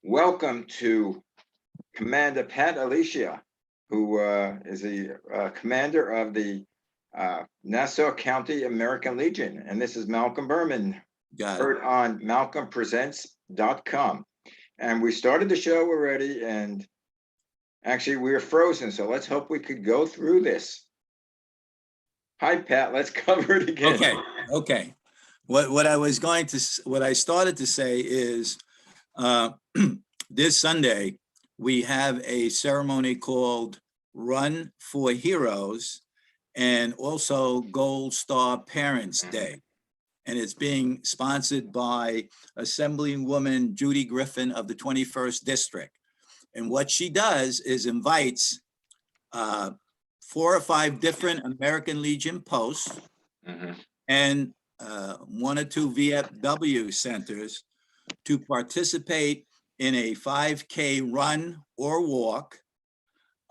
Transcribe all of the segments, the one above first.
Welcome to Commander Pat Alesia, who is the commander of the Nassau County American Legion. And this is Malcolm Berman, heard on malcolmpresents.com. And we started the show already, and actually we are frozen. So let's hope we could go through this. Hi, Pat. Let's cover it again. Okay. What I started to say is this Sunday we have a ceremony called Run for Heroes and also Gold Star Parents Day. And it's being sponsored by Assemblywoman Judy Griffin of the 21st District. And what she does is invites 4 or 5 different American Legion posts and 1 or 2 VFW centers to participate in a 5K run or walk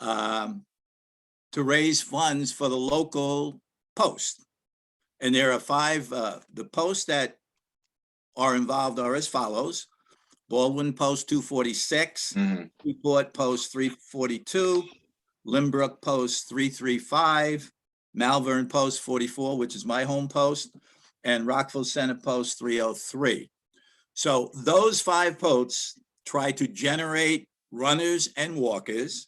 to raise funds for the local post. And there are 5, the posts that are involved are as follows: Baldwin Post 246, Newport Post 342, Limbrook Post 335, Malvern Post 44, which is my home post, and Rockville Center Post 303. So those 5 posts try to generate runners and walkers.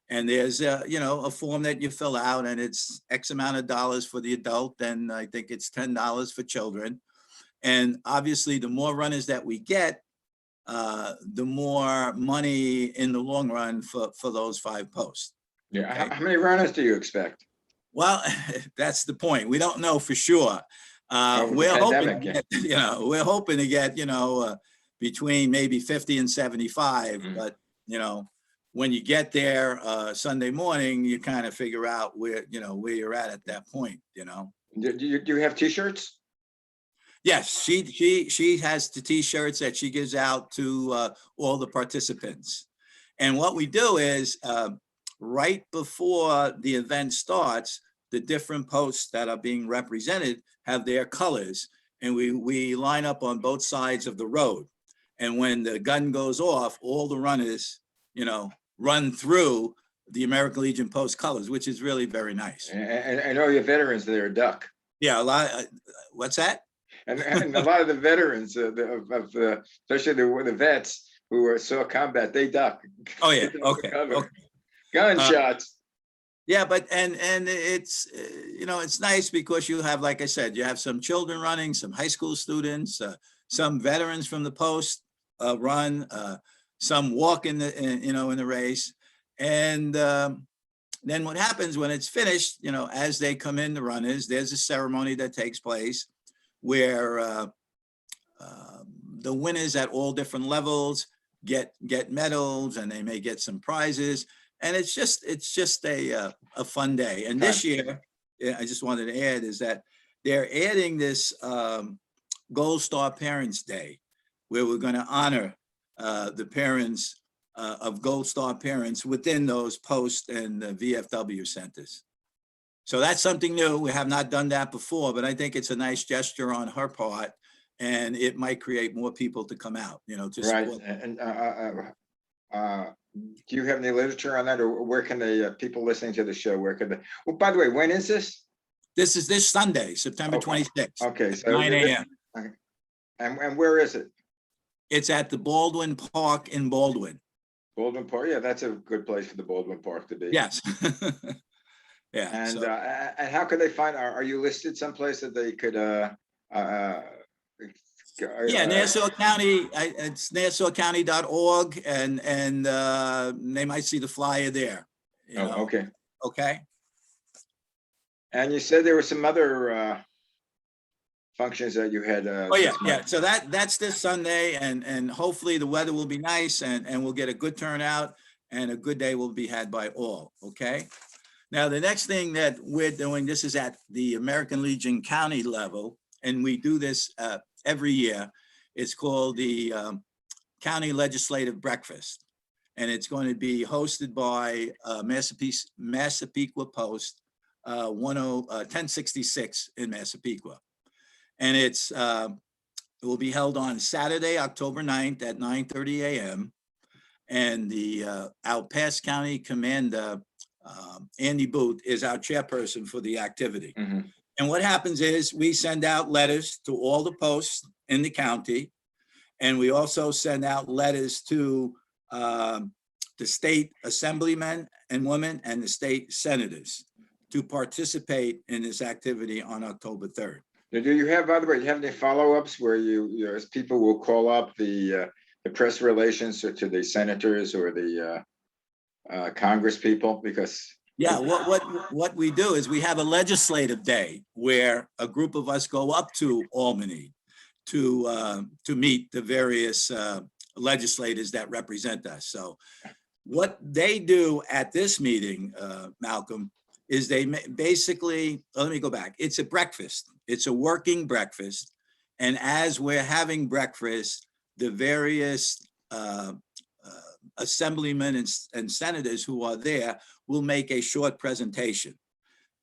And there's a form that you fill out, and it's X amount of dollars for the adult, and I think it's $10 for children. And obviously, the more runners that we get, the more money in the long run for those 5 posts. Yeah. Okay? How many runners do you expect? Well, that's the point. We don't know for sure. We're hoping to get, between maybe 50 and 75, but when you get there Sunday morning, you kind of figure out where you're at that point. Do you have T-shirts? Yes, she has the T-shirts that she gives out to all the participants. And what we do is right before the event starts, the different posts that are being represented have their colors, and we line up on both sides of the road. And when the gun goes off, all the runners, run through the American Legion post colors, which is really very nice. And I know your veterans, they're a duck. Yeah, a lot. What's that? And a lot of the veterans, especially the vets who saw combat, they duck. Oh yeah, okay. Gunshots. Yeah, but and it's it's nice because you have, like I said, you have some children running, some high school students, some veterans from the post run, some walk in the race, and then what happens when it's finished? As they come in, the runners, there's a ceremony that takes place where the winners at all different levels get medals, and they may get some prizes. And it's just a fun day. And this year, I just wanted to add is that they're adding this Gold Star Parents Day, where we're going to honor the parents of Gold Star parents within those post and VFW centers. So that's something new. We have not done that before, but I think it's a nice gesture on her part, and it might create more people to come out, to support. Right. And do you have any literature on that, or where can the people listening to the show, where could they? Well, by the way, when is this? This is this Sunday, September 26th. Okay, so 9 a.m. And where is it? It's at the Baldwin Park in Baldwin. Baldwin Park, yeah, that's a good place for the Baldwin Park to be. Yes. Yeah. And and how could they find? Are you listed someplace that they could? Yeah, Nassau County. It's nassaucounty.org, and they might see the flyer there. Okay. Okay. And you said there were some other functions that you had. Yeah. So that's this Sunday, and hopefully the weather will be nice, and we'll get a good turnout, and a good day will be had by all. Okay. Now the next thing that we're doing, this is at the American Legion County level, and we do this every year. It's called the County Legislative Breakfast, and it's going to be hosted by Massapequa Post 1066 in Massapequa. And it will be held on Saturday, October 9th at 9:30 a.m. And our Pass County Commander, Andy Booth, is our chairperson for the activity. Mhm. And what happens is we send out letters to all the posts in the county. And we also send out letters to the state assemblymen and women and the state senators to participate in this activity on October 3rd. Now, do you have, by the way, do you have any follow-ups where as people will call up the press relations to the senators or the Congress people? Because Yeah, what we do is we have a legislative day where a group of us go up to Albany to meet the various legislators that represent us. So what they do at this meeting, Malcolm, is they basically, let me go back. It's a breakfast. It's a working breakfast. And as we're having breakfast, the various assemblymen and senators who are there will make a short presentation,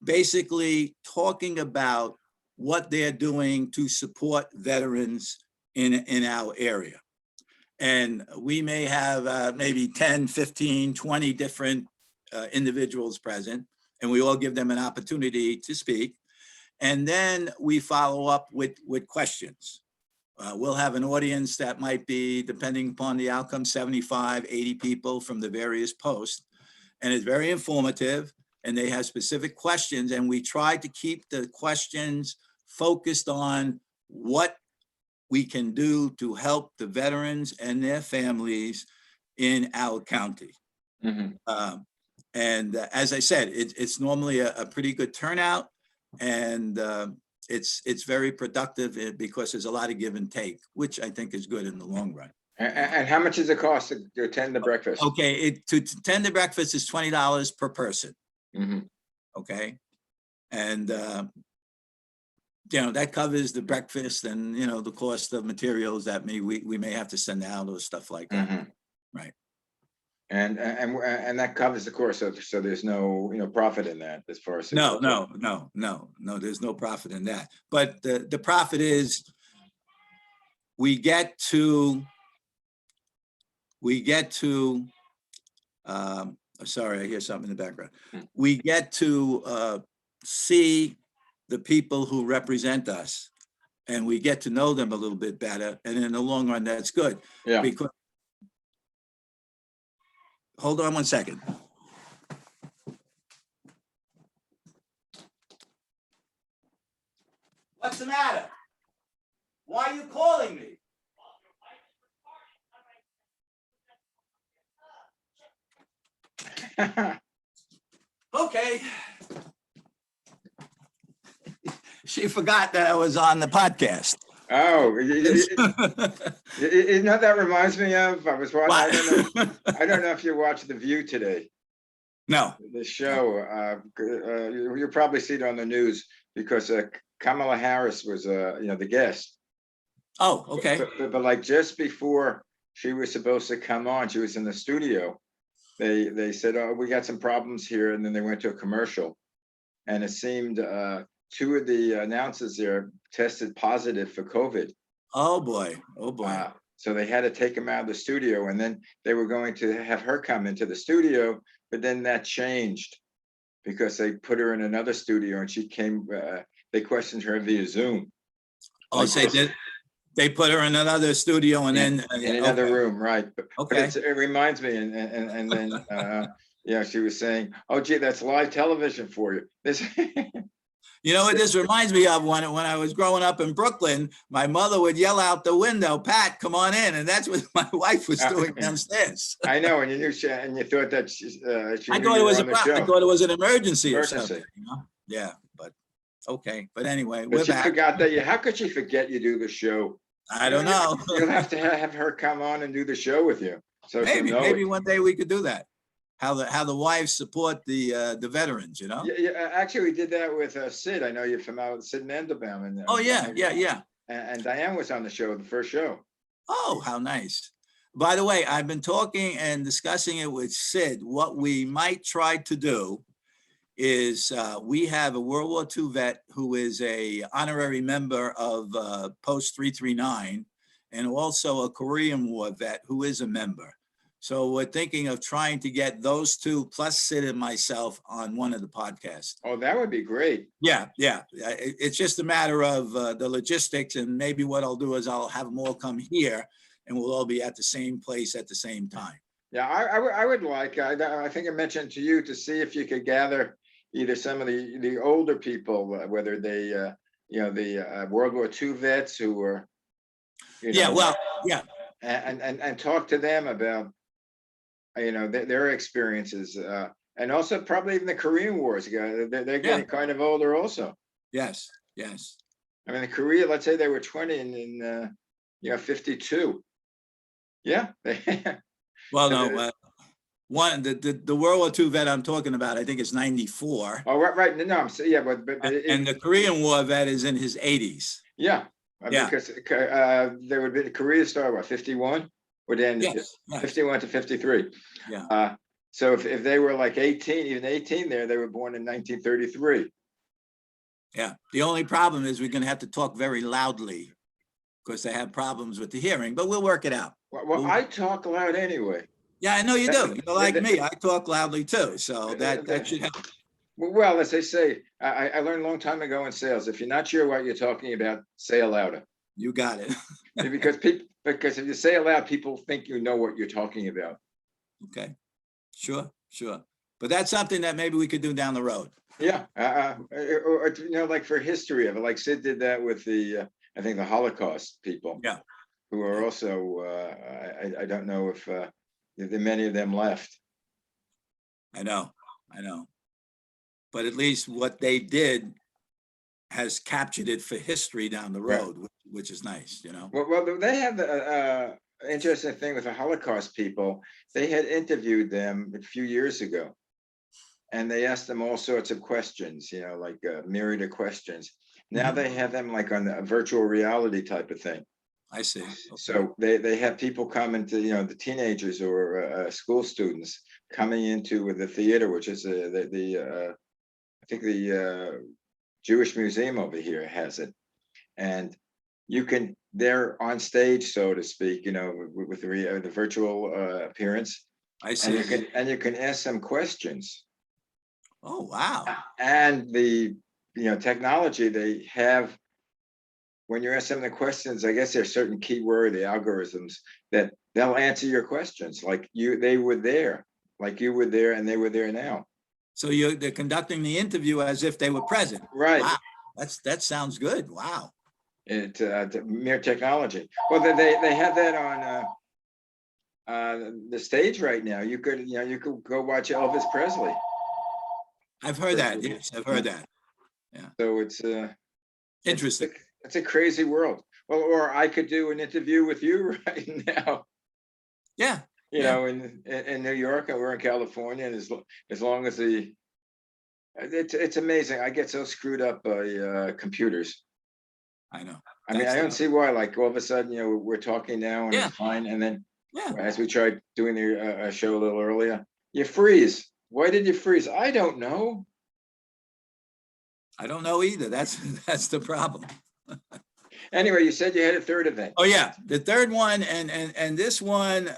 basically talking about what they're doing to support veterans in our area. And we may have maybe 10, 15, 20 different individuals present, and we all give them an opportunity to speak. And then we follow up with questions. We'll have an audience that might be, depending upon the outcome, 75, 80 people from the various posts. And it's very informative, and they have specific questions. And we try to keep the questions focused on what we can do to help the veterans and their families in our county. Mhm. And as I said, it's normally a pretty good turnout, and it's very productive because there's a lot of give and take, which I think is good in the long run. And how much does it cost to attend the breakfast? Okay, to attend the breakfast is $20 per person. Mhm. Okay, and that covers the breakfast and the cost of materials that we may have to send out or stuff like that. Mhm. Right. And that covers the course, so there's no profit in that as far as No, there's no profit in that. But the profit is we get to sorry, I hear something in the background. We get to see the people who represent us, and we get to know them a little bit better. And in the long run, that's good. Yeah. Because, hold on one second. What's the matter? Why are you calling me? Okay. She forgot that I was on the podcast. Oh, you know that reminds me of? I was watching. I don't know if you watched The View today. No. The show. You'll probably see it on the news because Kamala Harris was the guest. Oh, okay. But like just before she was supposed to come on, she was in the studio. They said, "Oh, we got some problems here," and then they went to a commercial, and it seemed two of the announcers there tested positive for COVID. Oh boy! Oh boy! So they had to take him out of the studio, and then they were going to have her come into the studio, but then that changed because they put her in another studio, and she came. They questioned her via Zoom. Oh, say they put her in another studio and then in another room, right? Okay. But it reminds me, and then she was saying, "Oh, gee, that's live television for you." This. You know what this reminds me of? When I was growing up in Brooklyn, my mother would yell out the window, "Pat, come on in," and that's what my wife was doing downstairs. I know, and you knew, and you thought that she I thought it was I thought it was an emergency or something. Yeah, but okay. But anyway, but she forgot that. How could she forget you do the show? I don't know. You'll have to have her come on and do the show with you. So maybe one day we could do that. How the wives support the veterans, Yeah, actually, we did that with Sid. I know you're familiar with Sid Mandelbaum. And oh yeah. And Diane was on the show, the first show. Oh, how nice! By the way, I've been talking and discussing it with Sid. What we might try to do is we have a World War II vet who is a honorary member of Post 339, and also a Korean War vet who is a member. So we're thinking of trying to get those two plus Sid and myself on one of the podcasts. Oh, that would be great. Yeah. It's just a matter of the logistics, and maybe what I'll do is I'll have them all come here and we'll all be at the same place at the same time. Yeah, I would like, I think I mentioned to you to see if you could gather either some of the older people, whether they, the World War II vets who were, Yeah, well, yeah, and talk to them about, their experiences, and also probably even the Korean Wars. They're getting kind of older also. yes. I mean, the Korea, let's say they were 20 and in 52. Yeah. Well, no, the World War II vet I'm talking about, I think is 94. Oh, right. No, I'm saying, yeah, but And the Korean War vet is in his 80s. yeah, Yeah. because there would be Korea started what, 51? Would end Yes. 51 to 53. Yeah. So if they were like 18, even 18 there, they were born in 1933. Yeah. The only problem is we're going to have to talk very loudly because they have problems with the hearing, but we'll work it out. Well, I talk loud anyway. Yeah, I know you do. You're like me. I talk loudly too. So that should help. Well, as they say, I learned a long time ago in sales, if you're not sure what you're talking about, say it louder. You got it. Because if you say it loud, people think you know what you're talking about. Okay. Sure. But that's something that maybe we could do down the road. Yeah. Or like for history of it, like Sid did that with the, I think the Holocaust people. Yeah. Who are also, I don't know if many of them left. I know. But at least what they did has captured it for history down the road, which is nice, Well, they have the interesting thing with the Holocaust people. They had interviewed them a few years ago, and they asked them all sorts of questions, like a myriad of questions. Now they have them like on a virtual reality type of thing. I see. Okay. So they have people come into, the teenagers or school students coming into the theater, which is I think the Jewish Museum over here has it, and they're on stage, so to speak, with the virtual appearance. I see. And you can ask them questions. Oh, wow. And the technology they have. When you ask them the questions, I guess there's certain keyword, the algorithms that they'll answer your questions like they were there, like you were there and they were there now. So they're conducting the interview as if they were present. Right. Wow. That sounds good. Wow. It's mere technology. Well, they have that on the stage right now. You could go watch Elvis Presley. I've heard that. Yes, I've heard that. Yeah. So it's interesting. It's a crazy world. Well, or I could do an interview with you right now. Yeah. In New York, and we're in California, and as long as it's amazing. I get so screwed up by computers. I know. I mean, I don't see why. Like all of a sudden, we're talking now and it's fine, and then as we tried doing the show a little earlier, you freeze. Why did you freeze? I don't know. I don't know either. That's the problem. Anyway, you said you had a third event. Oh yeah, the third one, and this one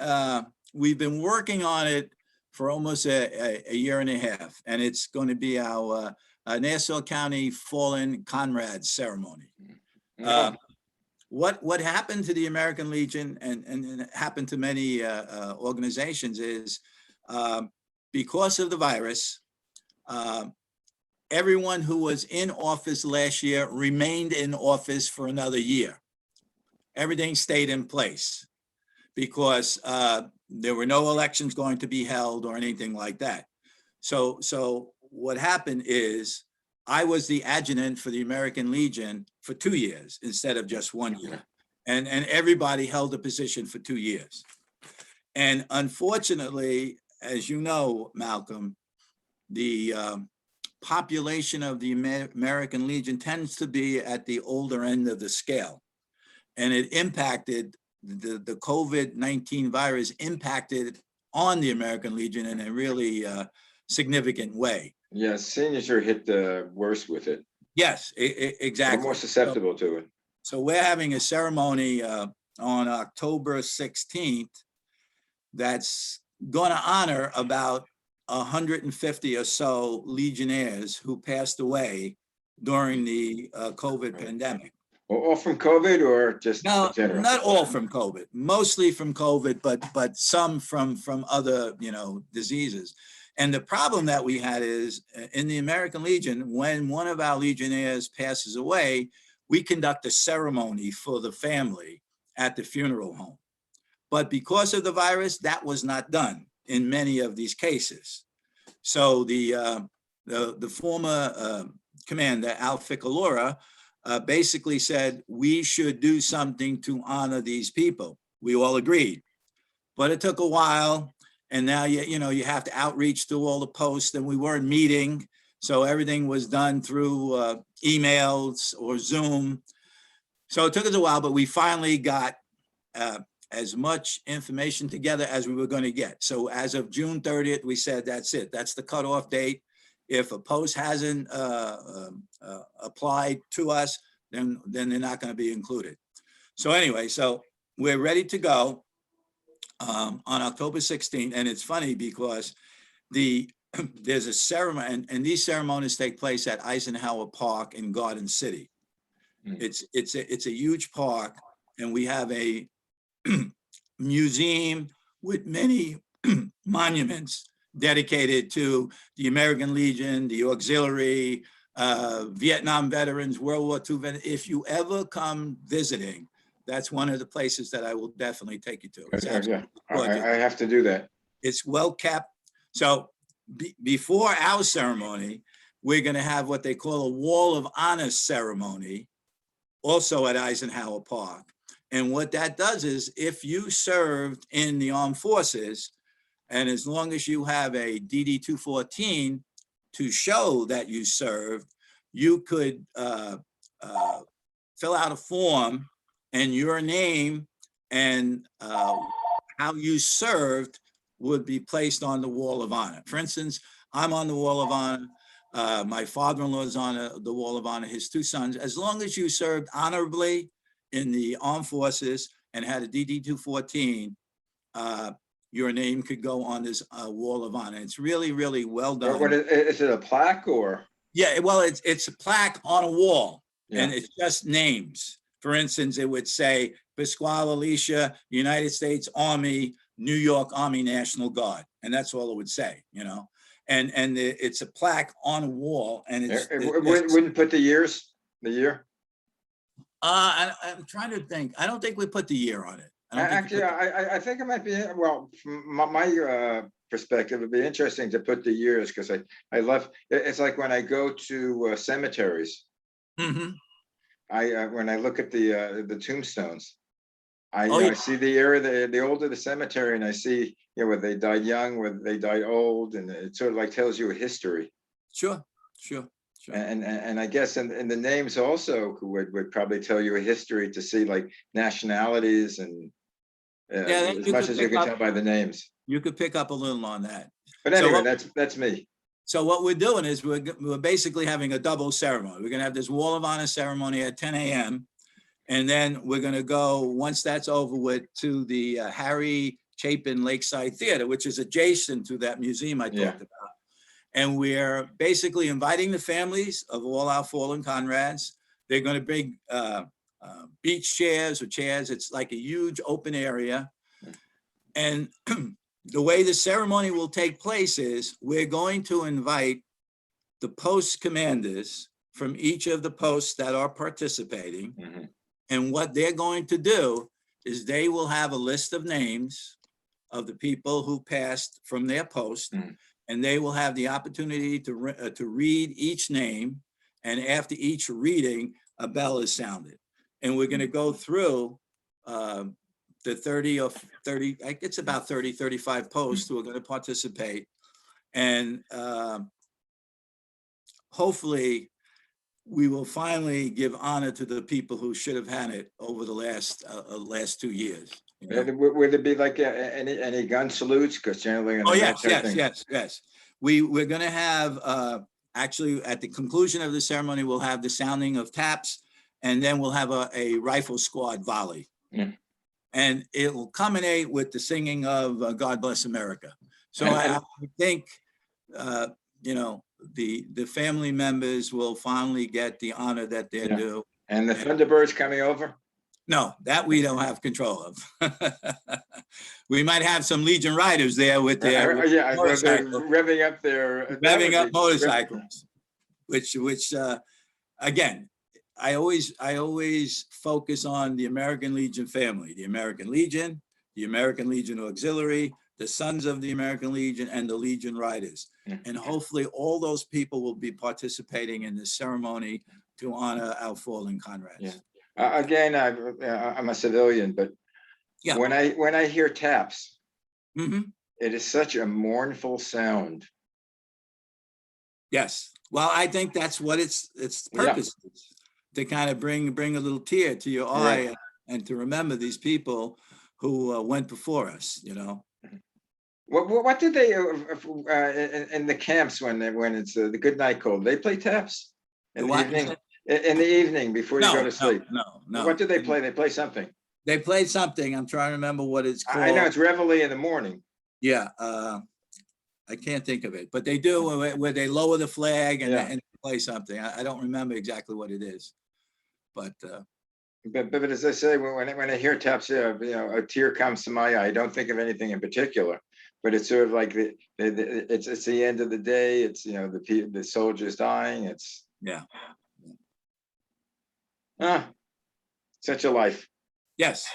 we've been working on it for almost a year and a half, and it's going to be our Nassau County Fallen Comrades ceremony. What happened to the American Legion and happened to many organizations is because of the virus. Everyone who was in office last year remained in office for another year. Everything stayed in place because there were no elections going to be held or anything like that. So what happened is I was the adjutant for the American Legion for 2 years instead of just 1 year. And everybody held a position for 2 years. And unfortunately, as you know, Malcolm, the population of the American Legion tends to be at the older end of the scale. And it impacted, the COVID-19 virus impacted on the American Legion in a really significant way. Yeah, seniors are hit worse with it. Yes, exactly. They're more susceptible to it. So we're having a ceremony on October 16th that's going to honor about 150 or so Legionnaires who passed away during the COVID pandemic. All from COVID or just No, general? not all from COVID, mostly from COVID, but some from other, diseases. And the problem that we had is in the American Legion, when one of our Legionnaires passes away, we conduct a ceremony for the family at the funeral home. But because of the virus, that was not done in many of these cases. So the former commander, Al Ficalora, basically said we should do something to honor these people. We all agreed, but it took a while, and now you have to outreach to all the posts, and we weren't meeting, so everything was done through emails or Zoom. So it took us a while, but we finally got as much information together as we were going to get. So as of June 30th, we said that's it. That's the cutoff date. If a post hasn't applied to us, then they're not going to be included. So anyway, so we're ready to go on October 16th. And it's funny because there's a ceremony, and these ceremonies take place at Eisenhower Park in Garden City. It's a huge park, and we have a museum with many monuments dedicated to the American Legion, the auxiliary, Vietnam veterans, World War II veterans. If you ever come visiting, that's one of the places that I will definitely take you to. Yeah, I have to do that. It's well kept. So before our ceremony, we're going to have what they call a Wall of Honor ceremony, also at Eisenhower Park. And what that does is if you served in the armed forces, and as long as you have a DD-214 to show that you served, you could fill out a form, and your name and how you served would be placed on the Wall of Honor. For instance, I'm on the Wall of Honor. My father-in-law is on the Wall of Honor, his two sons. As long as you served honorably in the armed forces and had a DD-214, your name could go on this Wall of Honor. It's really, really well done. What is it, a plaque or? Yeah, well, it's a plaque on a wall, Yeah. and it's just names. For instance, it would say Pasquale Alesia, United States Army, New York Army National Guard, and that's all it would say, And it's a plaque on a wall, and Wouldn't put the year? I'm trying to think. I don't think we put the year on it. Actually, I think it might be, well, from my perspective, it'd be interesting to put the years, because I love, it's like when I go to cemeteries, when I look at the tombstones, I see the era, the older the cemetery, and I see, whether they died young, whether they died old, and it sort of like tells you a history. Sure. And I guess in the names also would probably tell you a history, to see like nationalities and as much as you can tell by the names. You could pick up a little on that. But anyway, that's me. So what we're doing is we're basically having a double ceremony. We're going to have this Wall of Honor ceremony at 10 a.m. And then we're going to go, once that's over with, to the Harry Chapin Lakeside Theater, which is adjacent to that museum I talked about. And we're basically inviting the families of all our fallen comrades. They're going to bring beach chairs or chairs. It's like a huge open area. And the way the ceremony will take place is we're going to invite the post commanders from each of the posts that are participating. And what they're going to do is they will have a list of names of the people who passed from their post. And they will have the opportunity to read each name. And after each reading, a bell is sounded. And we're going to go through the 30 or 30, it's about 30, 35 posts who are going to participate. And hopefully we will finally give honor to the people who should have had it over the last 2 years. Would it be like any gun salutes? Because generally, yes. We're going to have actually at the conclusion of the ceremony, we'll have the sounding of taps, and then we'll have a rifle squad volley. and it will culminate with the singing of God Bless America. So I think, you know, the family members will finally get the honor that they're due. And the Thunderbirds coming over? No, that we don't have control of. We might have some Legion riders there with their They're motorcycles, revving up their revving up motorcycles, which again, I always focus on the American Legion family, the American Legion Auxiliary, the Sons of the American Legion, and the Legion Riders. And hopefully all those people will be participating in this ceremony to honor our fallen comrades. Again, I'm a civilian, but when I hear taps, it is such a mournful sound. Yes. Well, I think that's what its purpose is, to kind of bring a little tear to your eye and to remember these people who went before us, you know. What did they in the camps when it's the good night call? They play taps in the evening. In the evening before you go to sleep. No. What do they play? They play something. They played something. I'm trying to remember what it's called. I know it's Reveille in the morning. Yeah, I can't think of it, but they do where they lower the flag and play something. I don't remember exactly what it is, but as I say, when I hear taps, you know, a tear comes to my eye. I don't think of anything in particular, but it's sort of like it's the end of the day. It's, you know, the soldiers dying. It's such a life. Yes.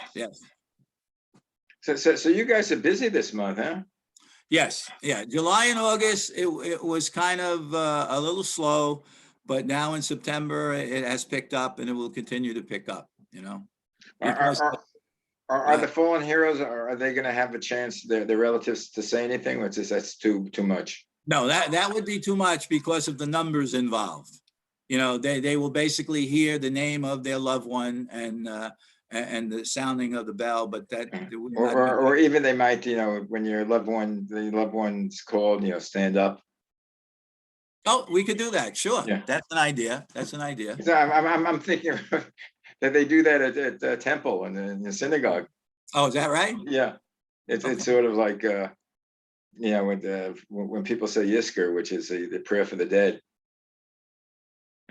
So you guys are busy this month, huh? Yes. Yeah. July and August, it was kind of a little slow, but now in September it has picked up and it will continue to pick up, you know. Are the fallen heroes, are they going to have a chance, their relatives, to say anything, or that's too much? No, that would be too much because of the numbers involved. You know, they will basically hear the name of their loved one and the sounding of the bell, but that or even they might, you know, when the loved one's called, you know, stand up. Oh, we could do that. Sure. That's an idea. So I'm thinking that they do that at the temple and in the synagogue. Oh, is that right? Yeah, it's sort of like you know, when people say Yisker, which is the prayer for the dead.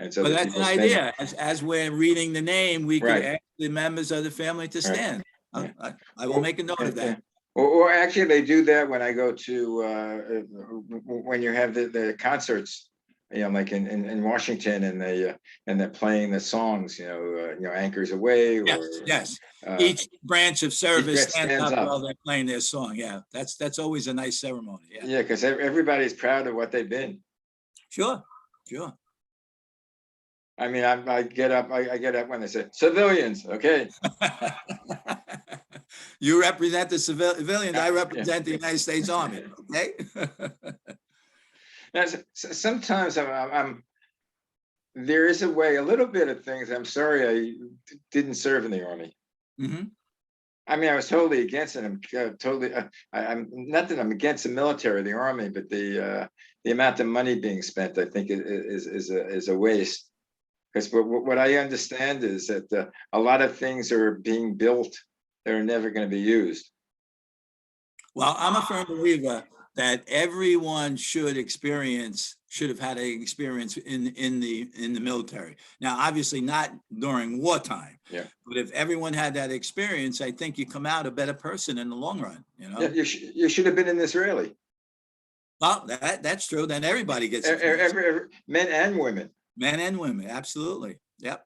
And so that's an idea. As we're reading the name, we could ask the members of the family to stand. I will make a note of that. Or actually, they do that when I go to when you have the concerts, you know, like in Washington, and they're playing the songs, you know, Anchors Away. Yes. Each branch of service stands up while they're playing their song. Yeah, that's always a nice ceremony. Yeah, because everybody's proud of what they've been. Sure. I mean, I get up when they say civilians. Okay. You represent the civilians. I represent the United States Army. Okay. Now, sometimes there is a way, a little bit of things. I'm sorry I didn't serve in the Army. I mean, I was totally against it. I'm totally. I'm not that I'm against the military, the Army, but the amount of money being spent, I think, is a waste. Because what I understand is that a lot of things are being built that are never going to be used. Well, I'm a firm believer that everyone should have had an experience in the military. Now, obviously not during wartime. Yeah. But if everyone had that experience, I think you come out a better person in the long run. You know. Yeah, you should have been an Israeli. Well, that's true. Then everybody gets every men and women. Men and women, absolutely. Yep.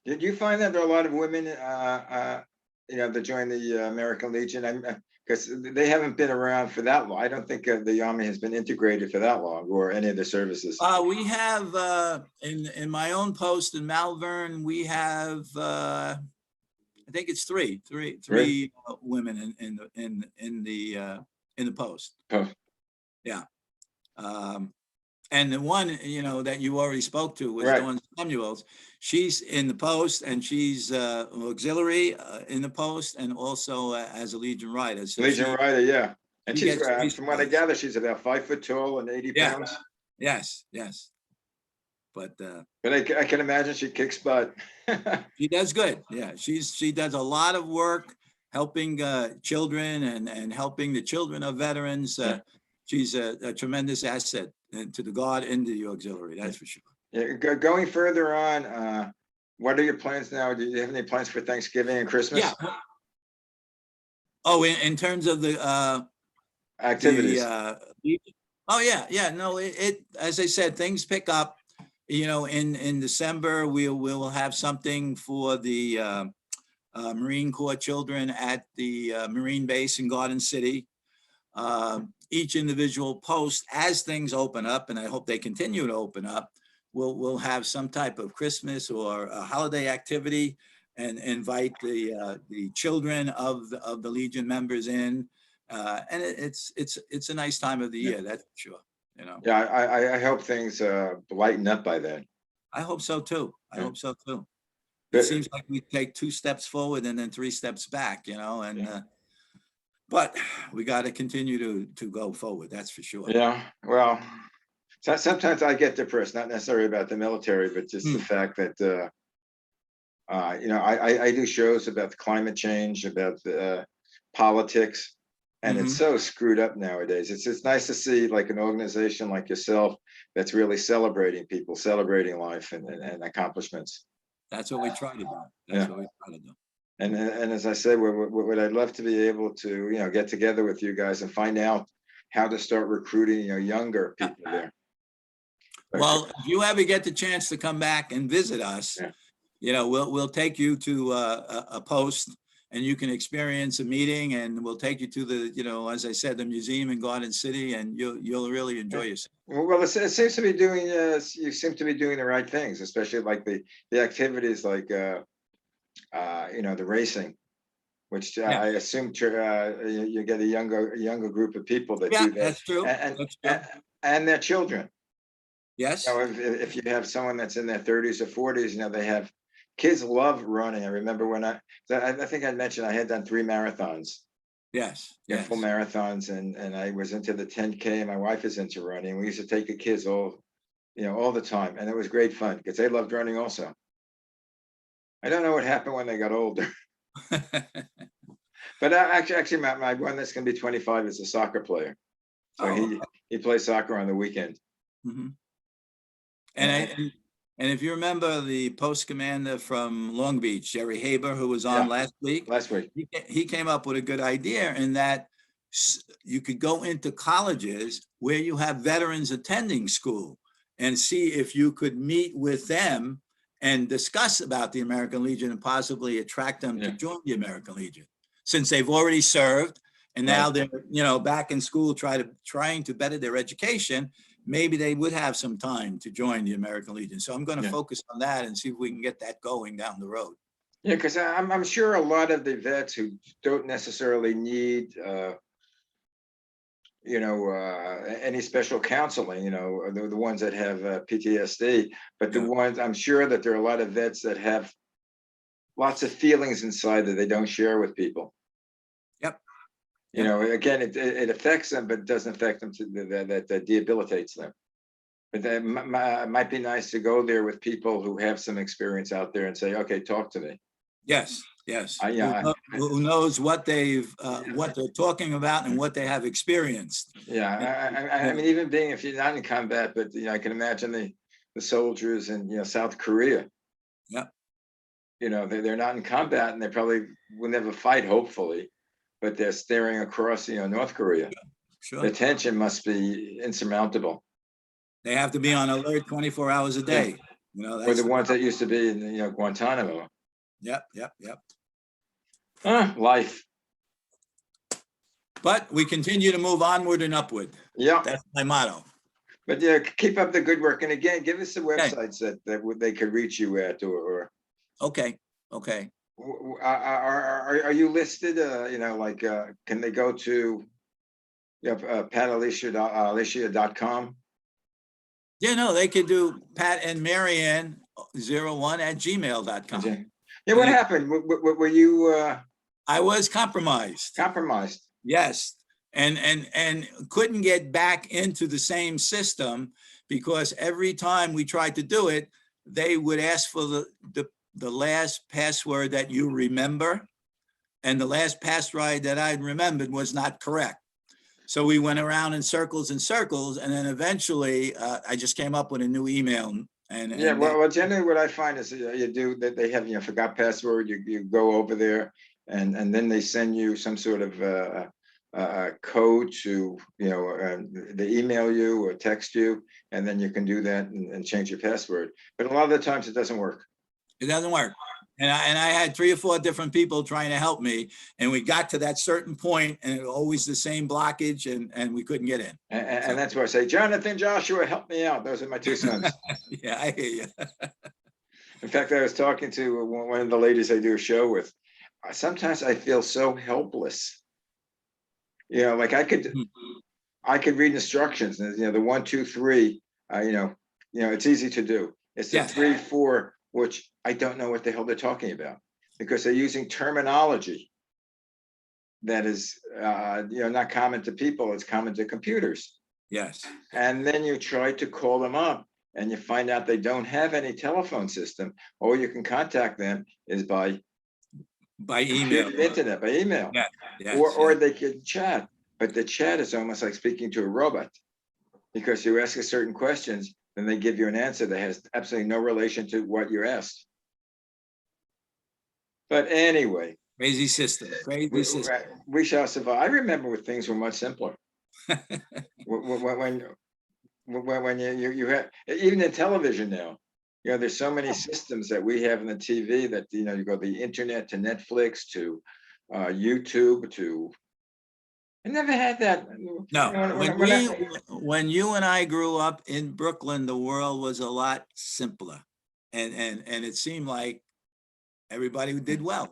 Did you find that there are a lot of women, you know, that join the American Legion? Because they haven't been around for that long. I don't think the Army has been integrated for that long, or any of the services. We have in my own post in Malvern, we have I think it's three women in the post. Oh. Yeah. And the one, you know, that you already spoke to was Dawn Samuels. She's in the post, and she's auxiliary in the post, and also as a Legion rider. So Rider, yeah. And she's, from what I gather, she's about 5 foot tall and 80 pounds. Yes. But I can imagine she kicks butt. She does good. Yeah, she does a lot of work. helping children and helping the children of veterans. She's a tremendous asset to the Guard and the auxiliary, that's for sure. Yeah, going further on, what are your plans now? Do you have any plans for Thanksgiving and Christmas? Yeah. Oh, in terms of the Activities. Oh, yeah, no, as I said, things pick up, you know, in December, we'll have something for the Marine Corps children at the Marine Base in Garden City. Each individual post, as things open up, and I hope they continue to open up, we'll have some type of Christmas or a holiday activity and invite the children of the Legion members in. And it's a nice time of the year, that's for sure, you know. Yeah, I hope things lighten up by then. I hope so too. I hope so too. It But- seems like we take 2 steps forward and then 3 steps back, you know, and but we got to continue to go forward, that's for sure. Yeah, well, sometimes I get depressed, not necessarily about the military, but just the fact that, you know, I do shows about the climate change, about the politics, and it's so screwed up nowadays. It's nice to see like an organization like yourself that's really celebrating people, celebrating life and accomplishments. That's what we try to do. That's what we try to do. And as I said, what I'd love to be able to, you know, get together with you guys and find out how to start recruiting, you know, younger people there. Well, if you ever get the chance to come back and visit us, you know, we'll take you to a post and you can experience a meeting, and we'll take you to the, you know, as I said, the museum in Garden City, and you'll really enjoy yourself. Well, it seems to be doing, you seem to be doing the right things, especially like the activities like, you know, the racing, which I assume you get a younger group of people that do that. That's true. And their children. Yes. You know, if you have someone that's in their 30s or 40s, you know, they have kids love running. I remember when I think I mentioned I had done 3 marathons. Yes. Full marathons, and I was into the 10K. My wife is into running. We used to take the kids all the time, and it was great fun because they loved running also. I don't know what happened when they got older. But actually, my one that's going to be 25 is a soccer player. So he plays soccer on the weekend. And if you remember the post commander from Long Beach, Jerry Haber, who was on last week, he came up with a good idea in that you could go into colleges where you have veterans attending school and see if you could meet with them and discuss about the American Legion and possibly attract them to join the American Legion, since they've already served and now they're, you know, back in school trying to better their education. Maybe they would have some time to join the American Legion. So I'm going to focus on that and see if we can get that going down the road. Yeah, because I'm sure a lot of the vets who don't necessarily need, you know, any special counseling, you know, the ones that have PTSD, but the ones, I'm sure that there are a lot of vets that have lots of feelings inside that they don't share with people. You know, again, it affects them, but it doesn't affect them that debilitates them. But that might be nice to go there with people who have some experience out there and say, okay, talk to me. Yes. Who knows what they're talking about and what they have experienced. I mean, even being, if you're not in combat, but you know, I can imagine the soldiers in, you know, South Korea. You know, they're not in combat and they probably will never fight, hopefully. But they're staring across, you know, North Korea. The tension must be insurmountable. They have to be on alert 24 hours a day. You know, or the ones that used to be in, you know, Guantanamo. Life. But we continue to move onward and upward. That's my motto. But yeah, keep up the good work. And again, give us the websites that they could reach you at, or. Okay. Are you listed? You know, like, can they go to Pat Alesia.com? Yeah, no, they could do Pat and Marianne 01@gmail.com. Yeah, what happened? Were you? I was compromised. Yes, and couldn't get back into the same system because every time we tried to do it, they would ask for the last password that you remember, and the last pass ride that I remembered was not correct. So we went around in circles and circles, and then eventually I just came up with a new email. Yeah, well, generally what I find is you do that, they have, forgot password, you go over there, and then they send you some sort of code to, they email you or text you, and then you can do that and change your password. But a lot of the times it doesn't work. It doesn't work. And I had 3 or 4 different people trying to help me, and we got to that certain point, and it was always the same blockage, and we couldn't get in. And that's why I say, Jonathan, Joshua, help me out. Those are my 2 sons. Yeah, I hear you. In fact, I was talking to one of the ladies I do a show with. Sometimes I feel so helpless. Like I could read instructions, and the 1, 2, 3. It's easy to do. It's the 3, 4, which I don't know what the hell they're talking about, because they're using terminology that is, not common to people. It's common to computers. Yes. And then you try to call them up, and you find out they don't have any telephone system. All you can contact them is by email, internet, by email. Yeah. Yes, or they could chat, but the chat is almost like speaking to a robot, because you ask a certain questions, and they give you an answer that has absolutely no relation to what you asked. But anyway, crazy system. We shall survive. I remember when things were much simpler. when you have, even in television now, there's so many systems that we have in the TV that, you go the internet to Netflix to YouTube to. I never had that. No, when you and I grew up in Brooklyn, the world was a lot simpler, and it seemed like everybody did well,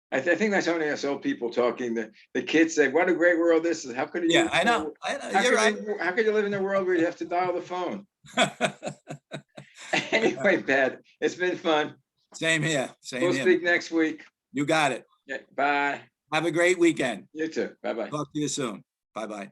I think that's only us old people talking. The kids say, "What a great world this is! How could you?" Yeah, I know. You're right. How could you live in a world where you have to dial the phone? Anyway, Pat, it's been fun. Same here. We'll speak next week. You got it. Yeah, bye. Have a great weekend. You too. Bye-bye. Talk to you soon. Bye-bye.